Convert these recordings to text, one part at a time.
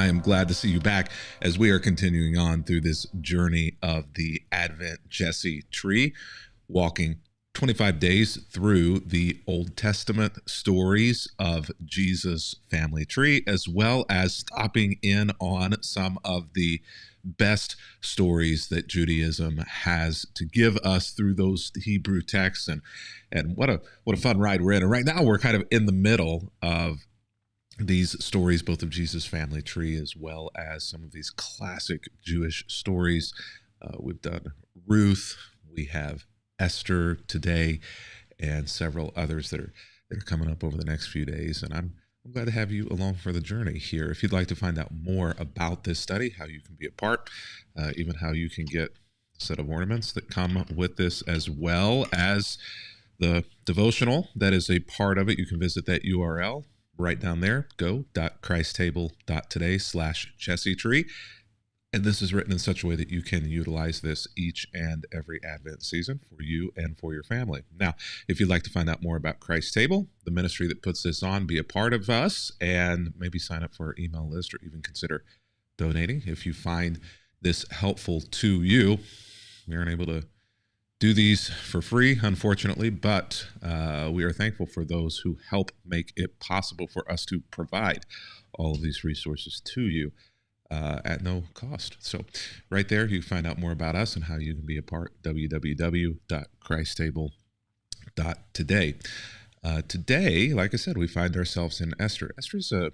I am glad to see you back as we are continuing on through this journey of the Advent Jesse tree, walking 25 days through the Old Testament stories of Jesus' family tree, as well as stopping in on some of the best stories that Judaism has to give us through those Hebrew texts. And what a fun ride we're in. And right now we're kind of in the middle of these stories, both of Jesus' family tree as well as some of these classic Jewish stories. We've done Ruth, we have Esther today, and several others that are coming up over the next few days. And I'm glad to have you along for the journey here. If you'd like to find out more about this study, how you can be a part, even how you can get a set of ornaments that come with this, as well as the devotional that is a part of it, you can visit that URL right down there, go.christtable.today/Jesse-tree. And this is written in such a way that you can utilize this each and every Advent season for you and for your family. Now, if you'd like to find out more about Christ Table, the ministry that puts this on, be a part of us, and maybe sign up for our email list or even consider donating. If you find this helpful to you, we aren't able to do these for free, unfortunately, but we are thankful for those who help make it possible for us to provide all of these resources to you at no cost. So right there, you can find out more about us and how you can be a part, www.christtable.today. Today, like I said, we find ourselves in Esther. Esther's a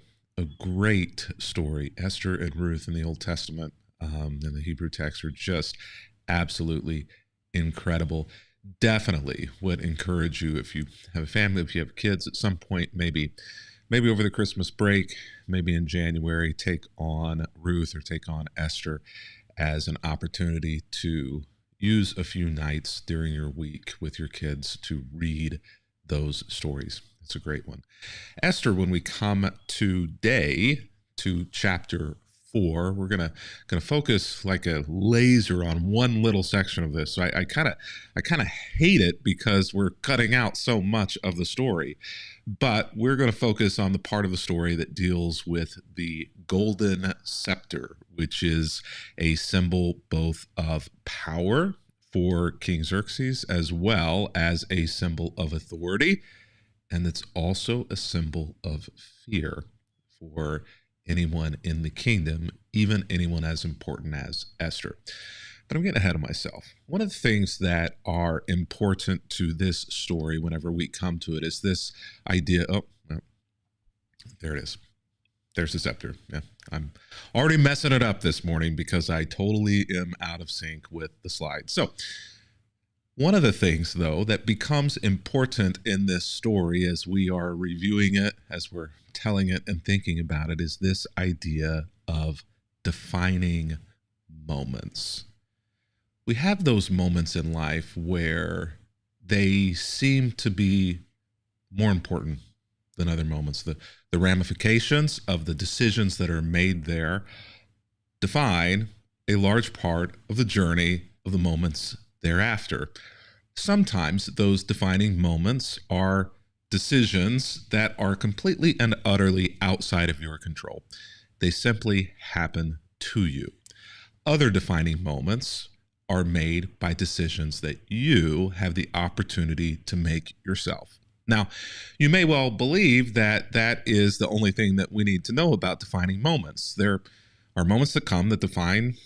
great story. Esther and Ruth in the Old Testament and the Hebrew text are just absolutely incredible. Definitely would encourage you, if you have a family, if you have kids at some point, maybe over the Christmas break, maybe in January, take on Ruth or take on Esther as an opportunity to use a few nights during your week with your kids to read those stories. It's a great one. Esther, when we come today to chapter 4, we're gonna focus like a laser on one little section of this. So I kind of hate it because we're cutting out so much of the story, but we're going to focus on the part of the story that deals with the golden scepter, which is a symbol both of power for King Xerxes as well as a symbol of authority, and it's also a symbol of fear for anyone in the kingdom, even anyone as important as Esther. But I'm getting ahead of myself. One of the things that are important to this story whenever we come to it is this idea. Oh, well, there it is. There's the scepter. Yeah, I'm already messing it up this morning because I totally am out of sync with the slide. So one of the things, though, that becomes important in this story as we are reviewing it, as we're telling it and thinking about it, is this idea of defining moments. We have those moments in life where they seem to be more important than other moments. The ramifications of the decisions that are made there define a large part of the journey of the moments thereafter. Sometimes those defining moments are decisions that are completely and utterly outside of your control. They simply happen to you. Other defining moments are made by decisions that you have the opportunity to make yourself. Now, you may well believe that that is the only thing that we need to know about defining moments. There are moments that come that define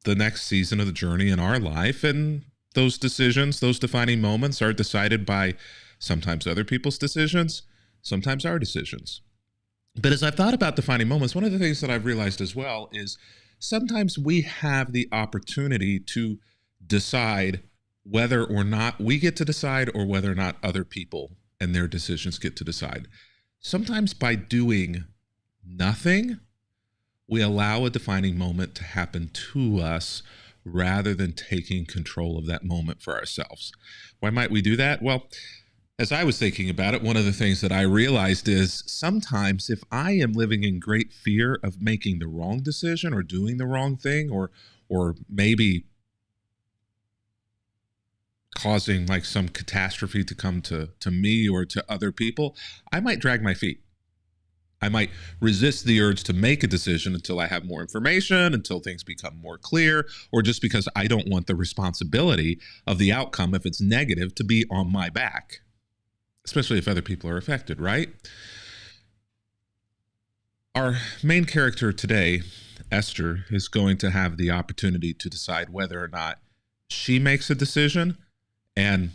the next season of the journey in our life, and those decisions, those defining moments are decided by sometimes other people's decisions, sometimes our decisions. But as I've thought about defining moments, one of the things that I've realized as well is sometimes we have the opportunity to decide whether or not we get to decide or whether or not other people and their decisions get to decide. Sometimes by doing nothing, we allow a defining moment to happen to us rather than taking control of that moment for ourselves. Why might we do that? Well, as I was thinking about it, one of the things that I realized is sometimes if I am living in great fear of making the wrong decision or doing the wrong thing, or maybe causing like some catastrophe to come to me or to other people, I might drag my feet. I might resist the urge to make a decision until I have more information, until things become more clear, or just because I don't want the responsibility of the outcome, if it's negative, to be on my back, especially if other people are affected, right? Our main character today, Esther, is going to have the opportunity to decide whether or not she makes a decision and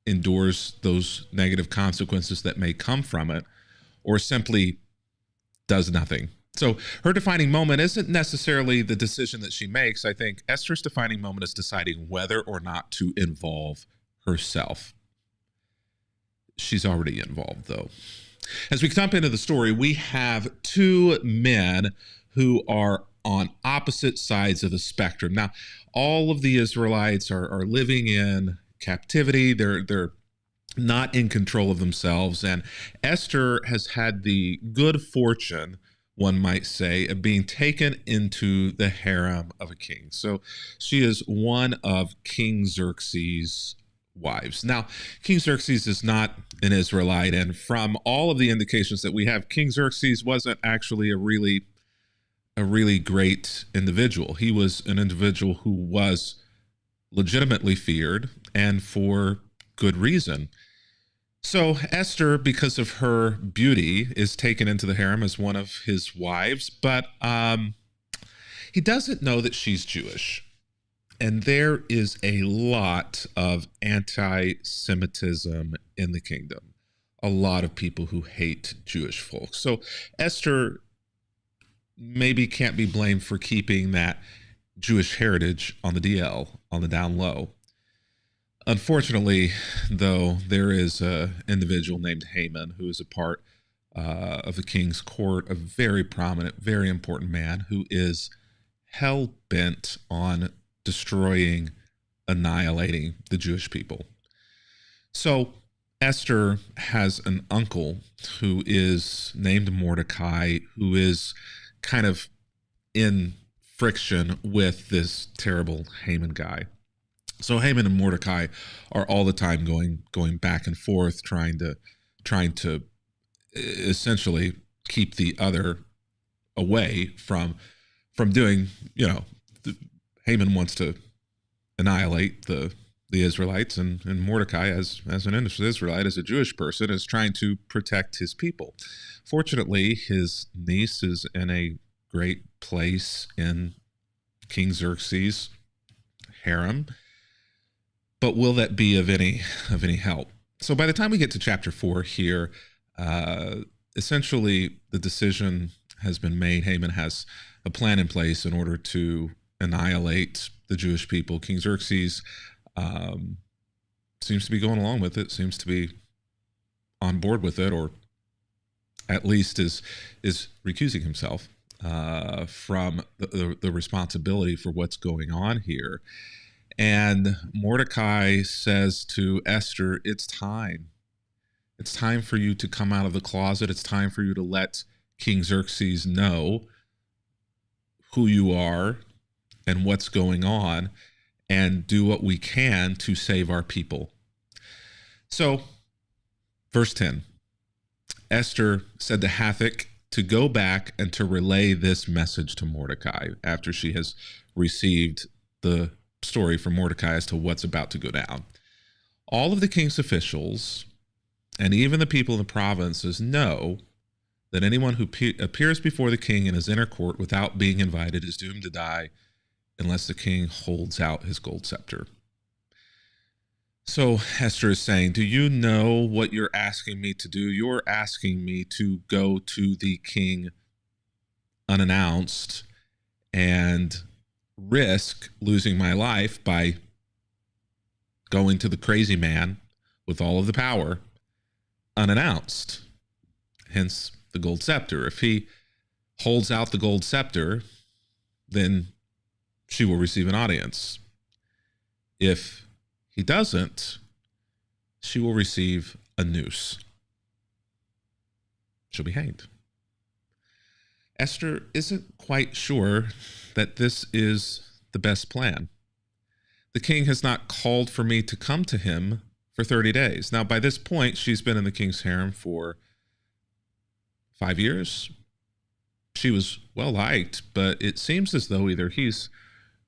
endures those negative consequences that may come from it, or simply does nothing. So her defining moment isn't necessarily the decision that she makes. I think Esther's defining moment is deciding whether or not to involve herself. She's already involved, though. As we jump into the story, we have two men who are on opposite sides of the spectrum. Now, all of the Israelites are living in captivity. They're not in control of themselves. And Esther has had the good fortune, one might say, of being taken into the harem of a king. So she is one of King Xerxes' wives. Now, King Xerxes is not an Israelite, and from all of the indications that we have, King Xerxes wasn't actually a really great individual. He was an individual who was legitimately feared, and for good reason. So Esther, because of her beauty, is taken into the harem as one of his wives, but he doesn't know that she's Jewish. And there is a lot of anti-Semitism in the kingdom. A lot of people who hate Jewish folks. So Esther maybe can't be blamed for keeping that Jewish heritage on the DL, on the down low. Unfortunately, though, there is an individual named Haman who is a part of the king's court, a very prominent, very important man who is hell-bent on destroying, annihilating the Jewish people. So Esther has an uncle who is named Mordecai, who is kind of in friction with this terrible Haman guy. So Haman and Mordecai are all the time going back and forth, trying to essentially keep the other away from doing, Haman wants to annihilate the Israelites, and Mordecai, as an Israelite, as a Jewish person, is trying to protect his people. Fortunately, his niece is in a great place in King Xerxes' harem. But will that be of any help? So by the time we get to chapter 4 here, essentially the decision has been made. Haman has a plan in place in order to annihilate the Jewish people. King Xerxes seems to be going along with it, seems to be on board with it, or at least is recusing himself from the responsibility for what's going on here. And Mordecai says to Esther, it's time. It's time for you to come out of the closet. It's time for you to let King Xerxes know who you are and what's going on, and do what we can to save our people. So, verse 10, Esther said to Hathach to go back and to relay this message to Mordecai after she has received the story from Mordecai as to what's about to go down. All of the king's officials and even the people in the provinces know that anyone who appears before the king in his inner court without being invited is doomed to die unless the king holds out his gold scepter. So Esther is saying, do you know what you're asking me to do? You're asking me to go to the king unannounced and risk losing my life by going to the crazy man with all of the power unannounced, hence the gold scepter. If he holds out the gold scepter, then she will receive an audience. If he doesn't, she will receive a noose. She'll be hanged. Esther isn't quite sure that this is the best plan. The king has not called for me to come to him for 30 days. Now, by this point, she's been in the king's harem for 5 years. She was well liked, but it seems as though either he's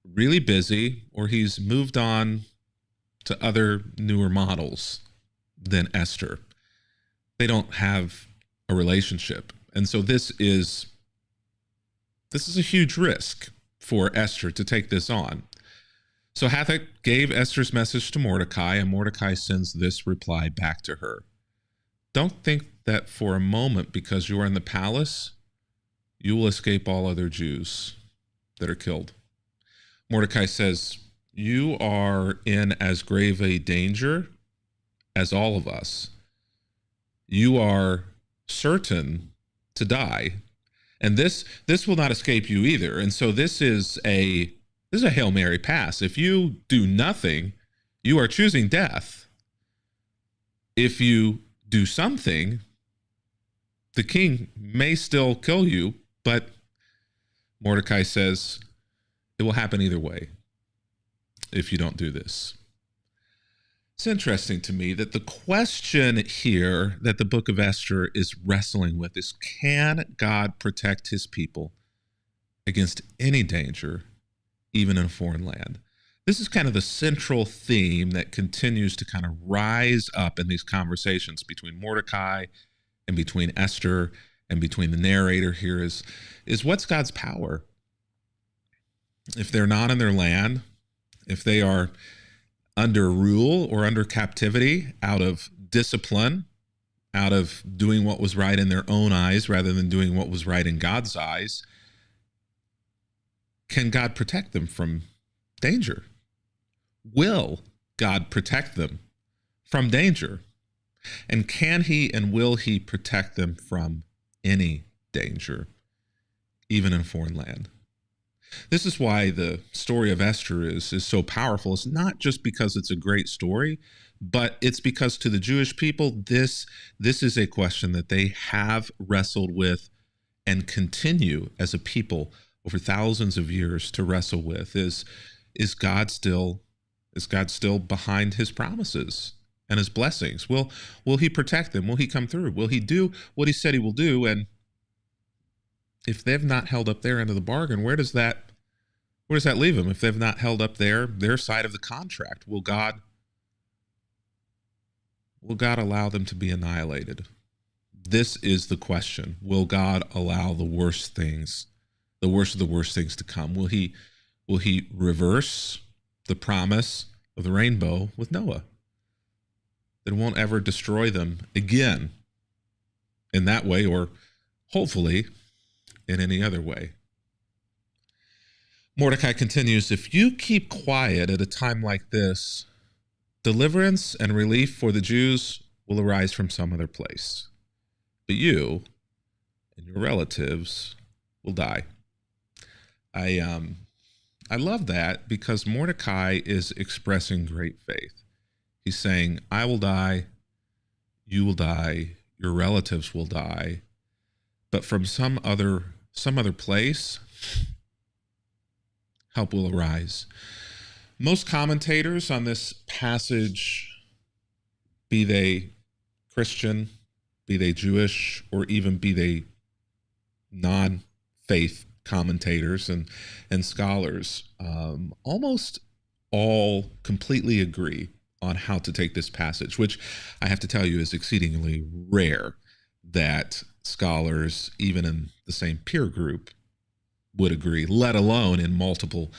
really busy or he's moved on to other newer models than Esther. They don't have a relationship. And so this is a huge risk for Esther to take this on. So Hathach gave Esther's message to Mordecai, and Mordecai sends this reply back to her. Don't think that for a moment, because you are in the palace, you will escape all other Jews that are killed. Mordecai says, you are in as grave a danger as all of us. You are certain to die. And this will not escape you either. And so this is a Hail Mary pass. If you do nothing, you are choosing death. If you do something, the king may still kill you, but Mordecai says it will happen either way if you don't do this. It's interesting to me that the question here that the book of Esther is wrestling with is, can God protect his people against any danger, even in a foreign land? This is kind of the central theme that continues to kind of rise up in these conversations between Mordecai and between Esther and between the narrator here is what's God's power? If they're not in their land, if they are under rule or under captivity, out of discipline, out of doing what was right in their own eyes rather than doing what was right in God's eyes, can God protect them from danger? Will God protect them from danger? And can he and will he protect them from any danger, even in a foreign land? This is why the story of Esther is so powerful. It's not just because it's a great story, but it's because to the Jewish people, this is a question that they have wrestled with and continue as a people over thousands of years to wrestle with. Is God still behind his promises and his blessings? Will he protect them? Will he come through? Will he do what he said he will do? And if they've not held up their end of the bargain, where does that leave them? If they've not held up their side of the contract, will God allow them to be annihilated? This is the question. Will God allow the worst of the worst things to come? Will he reverse the promise of the rainbow with Noah? That won't ever destroy them again in that way, or hopefully in any other way. Mordecai continues, if you keep quiet at a time like this, deliverance and relief for the Jews will arise from some other place. But you and your relatives will die. I love that because Mordecai is expressing great faith. He's saying, I will die, you will die, your relatives will die, but from some other place, help will arise. Most commentators on this passage, be they Christian, be they Jewish, or even be they non-faith commentators and scholars, almost all completely agree on how to take this passage, which I have to tell you is exceedingly rare that scholars, even in the same peer group, would agree, let alone in multiple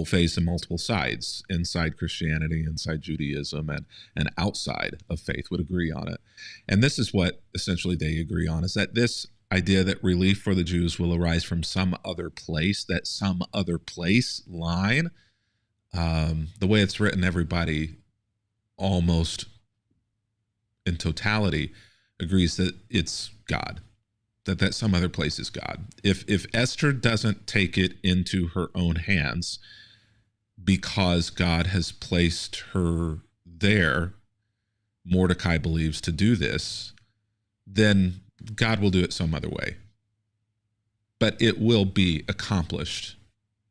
faiths and multiple sides, inside Christianity, inside Judaism, and outside of faith would agree on it. And this is what essentially they agree on, is that this idea that relief for the Jews will arise from some other place, that some other place line, the way it's written, everybody almost in totality agrees that it's God, that some other place is God. If Esther doesn't take it into her own hands because God has placed her there, Mordecai believes, to do this, then God will do it some other way. But it will be accomplished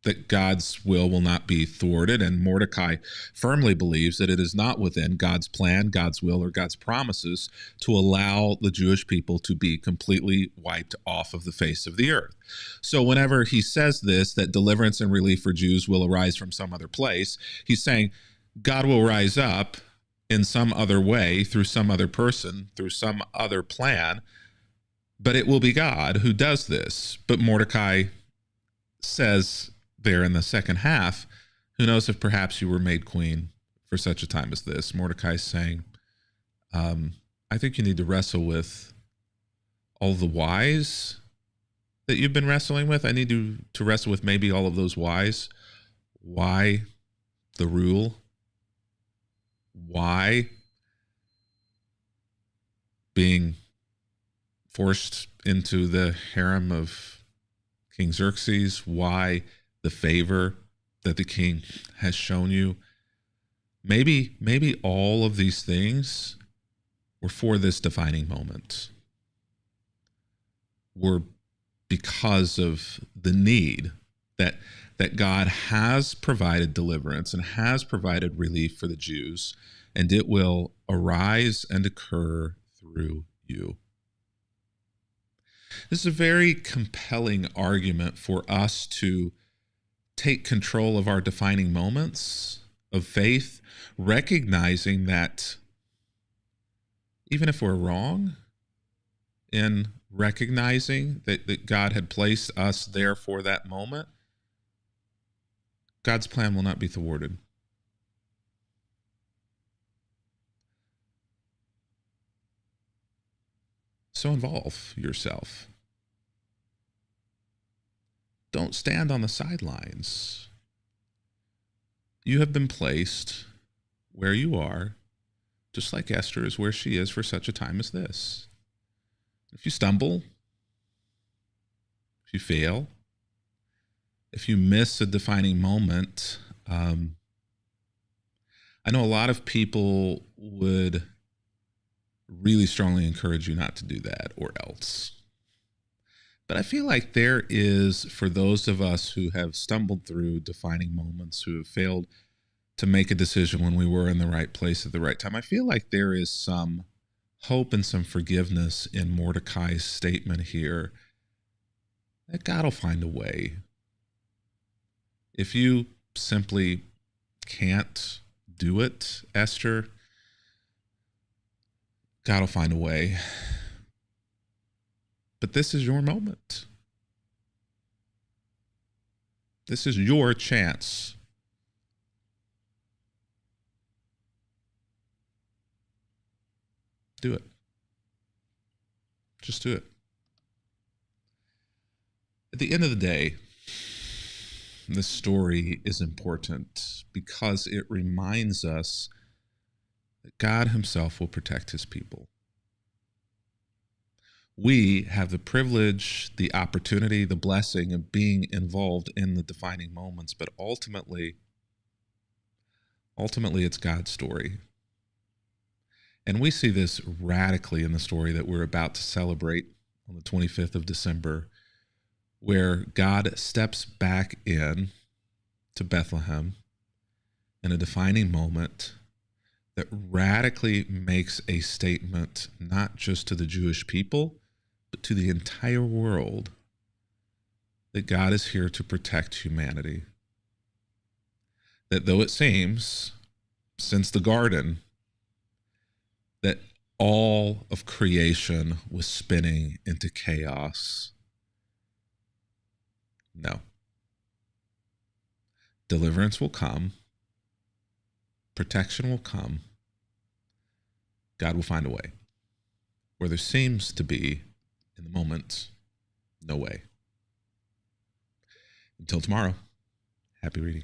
that God's will not be thwarted, and Mordecai firmly believes that it is not within God's plan, God's will, or God's promises to allow the Jewish people to be completely wiped off of the face of the earth. So whenever he says this, that deliverance and relief for Jews will arise from some other place, he's saying God will rise up in some other way, through some other person, through some other plan, but it will be God who does this. But Mordecai says there in the second half, who knows if perhaps you were made queen for such a time as this. Mordecai's saying, I think you need to wrestle with all the whys that you've been wrestling with. I need to wrestle with maybe all of those whys. Why the rule? Why being forced into the harem of King Xerxes? Why the favor that the king has shown you? Maybe all of these things were for this defining moment, were because of the need that God has provided deliverance and has provided relief for the Jews, and it will arise and occur through you. This is a very compelling argument for us to take control of our defining moments of faith, recognizing that even if we're wrong in recognizing that God had placed us there for that moment, God's plan will not be thwarted. So involve yourself. Don't stand on the sidelines. You have been placed where you are, just like Esther is where she is for such a time as this. If you stumble, if you fail, if you miss a defining moment, I know a lot of people would really strongly encourage you not to do that or else. But I feel like there is, for those of us who have stumbled through defining moments, who have failed to make a decision when we were in the right place at the right time, I feel like there is some hope and some forgiveness in Mordecai's statement here that God will find a way. If you simply can't do it, Esther, God will find a way. But this is your moment. This is your chance. Do it. Just do it. At the end of the day, this story is important because it reminds us that God himself will protect his people. We have the privilege, the opportunity, the blessing of being involved in the defining moments, but ultimately it's God's story. And we see this radically in the story that we're about to celebrate on the 25th of December, where God steps back in to Bethlehem in a defining moment that radically makes a statement, not just to the Jewish people, but to the entire world, that God is here to protect humanity. That though it seems, since the garden, that all of creation was spinning into chaos, no. Deliverance will come. Protection will come. God will find a way. Where there seems to be, in the moment, no way. Until tomorrow, happy reading.